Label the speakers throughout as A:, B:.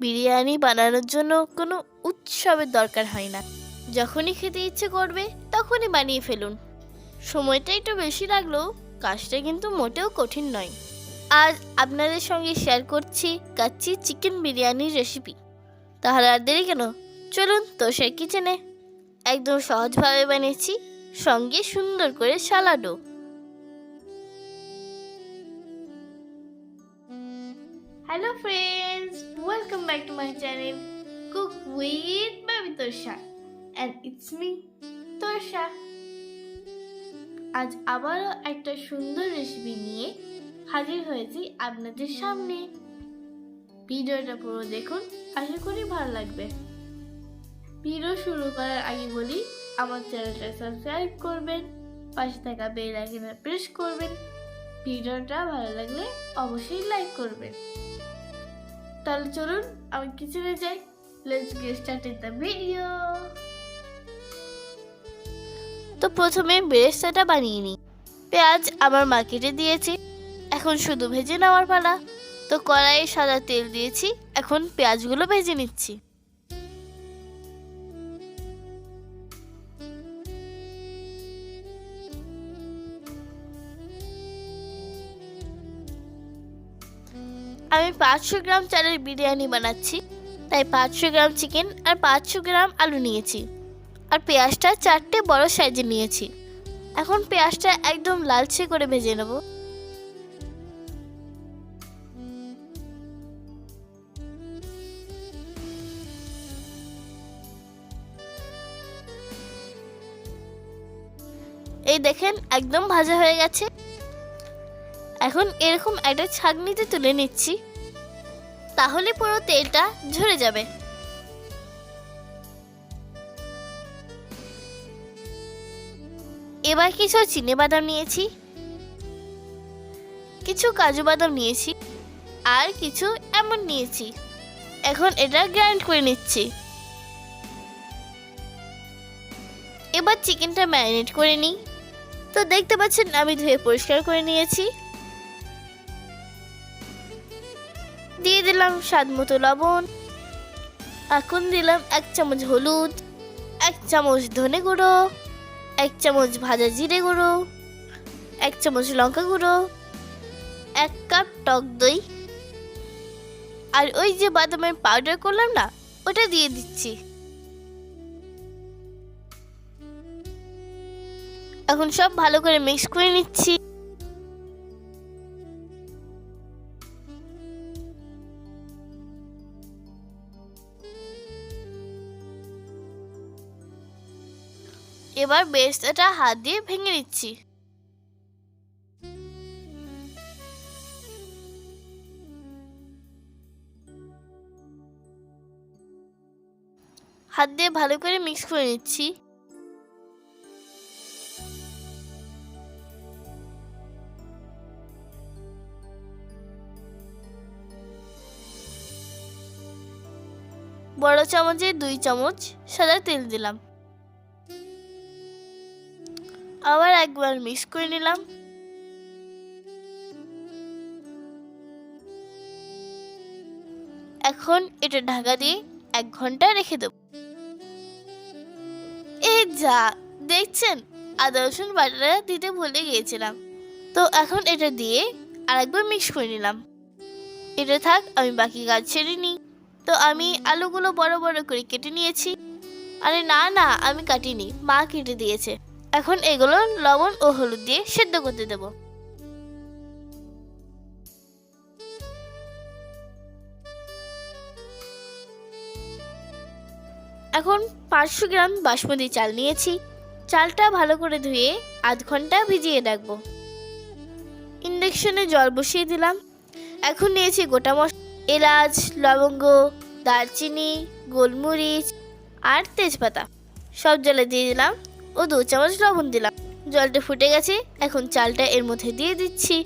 A: বিরিয়ানি বানানোর জন্য কোনো উৎসবের দরকার হয় না। যখনই খেতে ইচ্ছে করবে তখনই বানিয়ে ফেলুন। সময়টা একটু বেশি লাগলেও কাজটা কিন্তু মোটেও কঠিন নয়। আজ আপনাদের সঙ্গে শেয়ার করছি কাচ্চি চিকেন বিরিয়ানির রেসিপি। তাহলে আর দেরি কেন, চলুন তোষার কিচেনে। একদম সহজভাবে বানিয়েছি, সঙ্গে সুন্দর করে সালাডও। Hello friends, welcome back to my channel Cook with Baby Torsha and it's me Torsha. আজ আবারও একটা সুন্দর রেসিপি নিয়ে হাজির হয়েছি আপনাদের সামনে। ভিডিওটা পুরো দেখুন, আশা করি ভালো লাগবে। ভিডিও শুরু করার আগে বলি, আমার চ্যানেলটা সাবস্ক্রাইব করবেন, পাশে থাকা বেল আইকনে প্রেস করবেন। ভিডিওটা ভালো লাগলে অবশ্যই লাইক করবেন। তাহলে চলুন আমি কিচেনে যাই। Let's get started the video. তো প্রথমে বেরেস্তাটা বানিয়ে নিই। পেঁয়াজ আমার মার্কেটে দিয়েছি, এখন শুধু ভেজে নেওয়ার পালা। তো কড়াইয়ে সাদা তেল দিয়েছি, এখন পেঁয়াজগুলো ভেজে নিচ্ছি। আমি 500 গ্রাম চালের বিরিয়ানি বানাচ্ছি, তাই 500 গ্রাম চিকেন আর 500 গ্রাম আলু নিয়েছি। আর পেঁয়াজটা 4টে বড় সাইজে নিয়েছি। এখন পেঁয়াজটা একদম লালচে করে ভেজে নেব। এই দেখেন একদম ভাজা হয়ে গেছে। এখন এরকম একটা ছাঁকনিতে তুলে নিচ্ছি, তাহলে পুরো তেলটা ঝরে যাবে। এবার কিছু চিনেবাদাম নিয়েছি, কিছু কাজু বাদাম নিয়েছি, আর কিছু এমন নিয়েছি। এখন এটা গ্রাইন্ড করে নিচ্ছি। এবার চিকেনটা ম্যারিনেট করে নিই। তো দেখতে পাচ্ছেন আমি ধুয়ে পরিষ্কার করে নিয়েছি। দিয়ে দিলাম স্বাদ মতো লবণ। এখন দিলাম 1 চামচ হলুদ, 1 চামচ ধনে গুঁড়ো, 1 চামচ ভাজা জিরে গুঁড়ো, 1 চামচ লঙ্কা গুঁড়ো, 1 কাপ টক দই, আর ওই যে বাদামের পাউডার করলাম না, ওটা দিয়ে দিচ্ছি। এখন সব ভালো করে মিক্স করে নিচ্ছি। এবার বেরেস্তাটা হাত দিয়ে ভেঙে নিচ্ছি। হাত দিয়ে ভালো করে মিক্স করে নিচ্ছি। বড় চামচে 2 চামচ সাদা তেল দিলাম। আবার একবার মিক্স করে নিলাম। এখন এটা ঢাকা দিয়ে 1 ঘন্টা রেখে দেব। এই যা দেখছেন, আদা রসুন বাটাটা দিতে ভুলে গিয়েছিলাম। তো এখন এটা দিয়ে আরেকবার মিক্স করে নিলাম। এটা থাক, আমি বাকি কাজ ছেড়ে নিই। তো আমি আলুগুলো বড় বড় করে কেটে নিয়েছি। আরে না না, আমি কাটিনি, মা কেটে দিয়েছে। এখন এগুলো লবণ ও হলুদ দিয়ে সেদ্ধ করতে দেব। এখন 500 গ্রাম বাসমতি চাল নিয়েছি। চালটা ভালো করে ধুয়ে আধ ঘন্টা ভিজিয়ে রাখবো। ইন্ডাকশনে জল বসিয়ে দিলাম। এখন নিয়েছি গোটা মশলা, এলাচ, লবঙ্গ, দারচিনি, গোলমরিচ আর তেজপাতা। সব জলে দিয়ে দিলাম ও 2 চামচ লবণ দিলাম। জলটা ফুটে গেছে, এখন চালটা এর মধ্যে দিয়ে দিচ্ছি।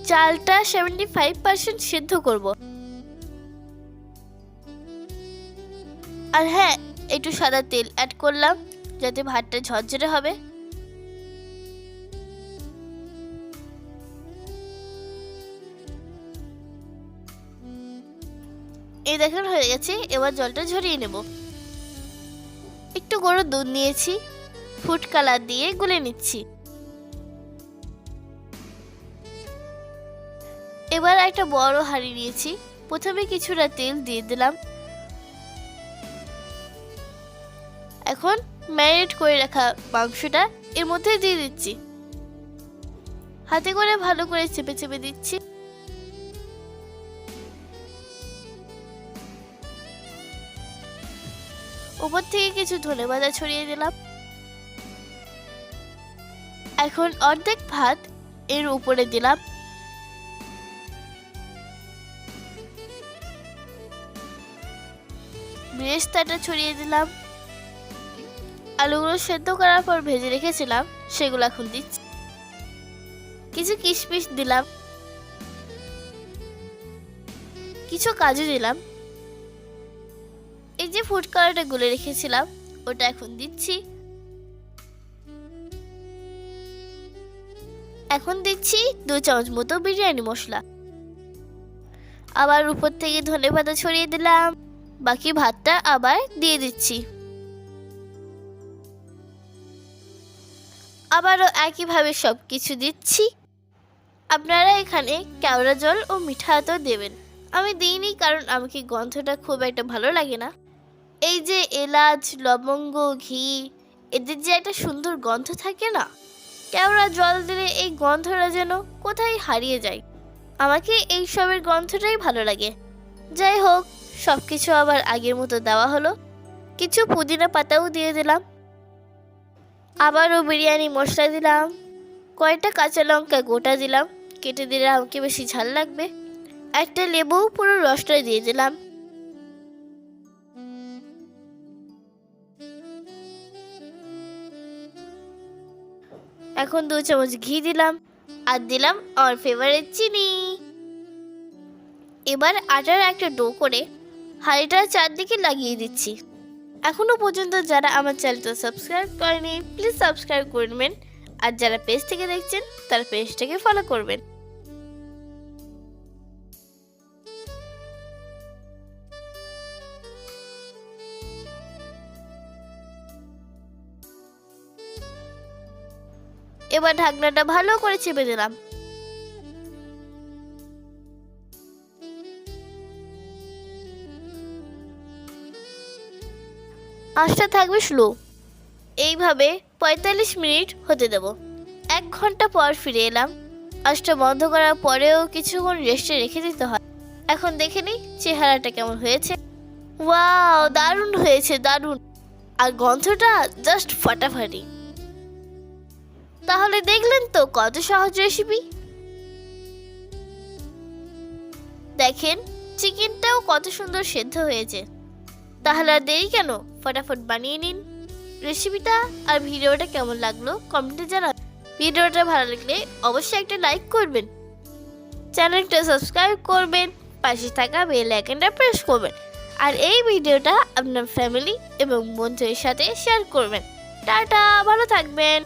A: চালটা 75% সিদ্ধ করব। আর হ্যাঁ, একটু সাদা তেল অ্যাড করলাম যাতে ভাতটা ঝরঝরে হবে। এই দেখেন হয়ে গেছে। এবার জলটা ঝরিয়ে নেব। একটু গরুর দুধ নিয়েছি, ফুড কালার দিয়ে গুলে নিচ্ছি। এবার একটা বড় হাঁড়ি নিয়েছি, প্রথমে কিছুটা তেল দিয়ে দিলাম। এখন ম্যারিনেট করে রাখা মাংসটা এর মধ্যে দিয়ে দিচ্ছি। হাতে করে ভালো করে চেপে চেপে দিচ্ছি। উপর থেকে কিছু ধনেপাতা ছড়িয়ে দিলাম। এখন অর্ধেক ভাত এর উপরে দিলাম। বেরেস্তাটা ছড়িয়ে দিলাম। আলুগুলো সেদ্ধ করার পর ভেজে রেখেছিলাম সেগুলো এখন দিচ্ছি। কিছু কিশমিশ দিলাম, কিছু কাজু দিলাম। এই যে ফুড কালারটা গুলে রেখেছিলাম ওটা এখন দিচ্ছি। এখন দিচ্ছি 2 চামচ মতো বিরিয়ানি মশলা। আবার উপর থেকে ধনেপাতা ছড়িয়ে দিলাম। বাকি ভাতটা আবার দিয়ে দিচ্ছি। আবারও একইভাবে সবকিছু দিচ্ছি। আপনারা এখানে কেওড়া জল ও মিঠা আতর দেবেন। আমি দিইনি কারণ আমাকে গন্ধটা খুব একটা ভালো লাগে না। এই যে এলাচ, লবঙ্গ, ঘি, এদের যে একটা সুন্দর গন্ধ থাকে না, কেওড়া জল দিলে এই গন্ধটা যেন কোথায় হারিয়ে যায়। আমাকে এই সবের গন্ধটাই ভালো লাগে। যাই হোক, সবকিছু আবার আগের মতো দেওয়া হলো। কিছু পুদিনা পাতাও দিয়ে দিলাম। আবারও বিরিয়ানি মশলা দিলাম। কয়েকটা কাঁচা লঙ্কা গোটা দিলাম, কেটে দিলে আমাকে বেশি ঝাল লাগবে। একটা লেবু পুরো রসটা দিয়ে দিলাম। এখন 2 চামচ ঘি দিলাম আর দিলাম আমার ফেভারিট চিনি। এবার আটার একটা ডো করে হাঁড়িটার চারদিকে লাগিয়ে দিচ্ছি। এখনো পর্যন্ত যারা আমার চ্যানেলটা সাবস্ক্রাইব করেনি প্লিজ সাবস্ক্রাইব করবেন, আর যারা পেজ থেকে দেখছেন তারা পেজটাকে ফলো করবেন। এবার ঢাকনাটা ভালো করে চেপে দিলাম। আঁচটা থাকবে স্লো। এইভাবে 45 মিনিট হতে দেব। 1 ঘন্টা পর ফিরে এলাম। আঁচটা বন্ধ করার পরেও কিছুক্ষণ রেস্টে রেখে দিতে হয়। এখন দেখে নিই চেহারাটা কেমন হয়েছে। ওয়াও, দারুণ হয়েছে, দারুণ। আর গন্ধটা জাস্ট ফাটাফাটি। তাহলে দেখলেন তো কত সহজ রেসিপি। দেখেন চিকেনটাও কত সুন্দর সেদ্ধ হয়েছে। তাহলে আর দেরি কেন, ফটাফট বানিয়ে নিন। রেসিপিটা আর ভিডিওটা কেমন লাগলো কমেন্টে জানান। ভিডিওটা ভালো লাগলে অবশ্যই একটা লাইক করবেন, চ্যানেলটা সাবস্ক্রাইব করবেন, পাশে থাকা বেল আইকনটা প্রেস করবেন, আর এই ভিডিওটা আপনার ফ্যামিলি এবং বন্ধুদের সাথে শেয়ার করবেন। টাটা, ভালো থাকবেন।